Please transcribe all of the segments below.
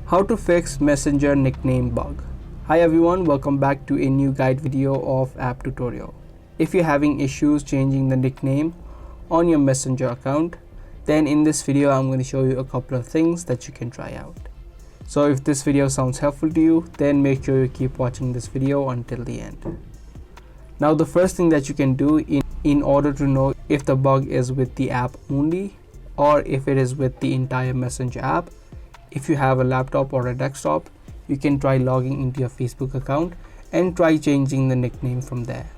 How to fix Messenger nickname bug. Hi everyone, welcome back to a new guide video of app tutorial. If you're having issues changing the nickname on your Messenger account, then in this video I'm going to show you a couple of things that you can try out. So if this video sounds helpful to you, then make sure you keep watching this video until the end. Now the first thing that you can do in order to know if the bug is with the app only or if it is with the entire Messenger app, if you have a laptop or a desktop, you can try logging into your Facebook account and try changing the nickname from there.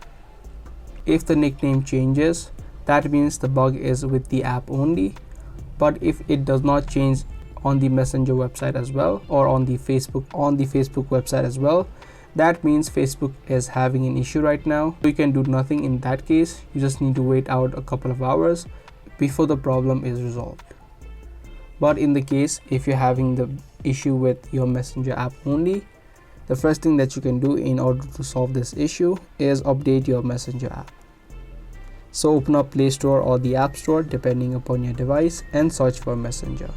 If the nickname changes, that means the bug is with the app only. But if it does not change on the Messenger website as well, or on the Facebook website as well, that means Facebook is having an issue right now. You can do nothing in that case. You just need to wait out a couple of hours before the problem is resolved. But in the case if you're having the issue with your Messenger app only, the first thing that you can do in order to solve this issue is update your Messenger app. So open up Play Store or the App Store depending upon your device and search for Messenger.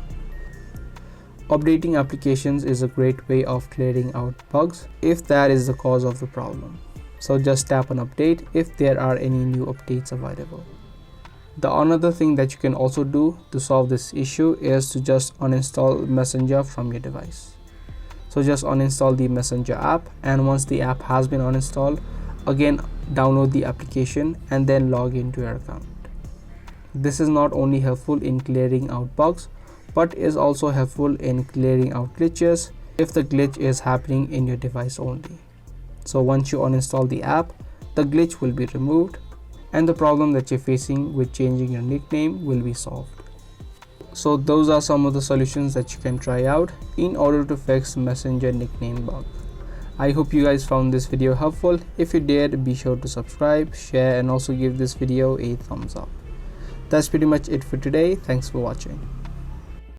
Updating applications is a great way of clearing out bugs if that is the cause of the problem. So just tap on update if there are any new updates available. The another thing that you can also do to solve this issue is to just uninstall Messenger from your device. So just uninstall the Messenger app, and once the app has been uninstalled, again download the application and then log into your account. This is not only helpful in clearing out bugs, but is also helpful in clearing out glitches if the glitch is happening in your device only. So once you uninstall the app, the glitch will be removed and the problem that you're facing with changing your nickname will be solved. So those are some of the solutions that you can try out in order to fix Messenger nickname bug. I hope you guys found this video helpful. If you did, be sure to subscribe, share, and also give this video a thumbs up. That's pretty much it for today. Thanks for watching.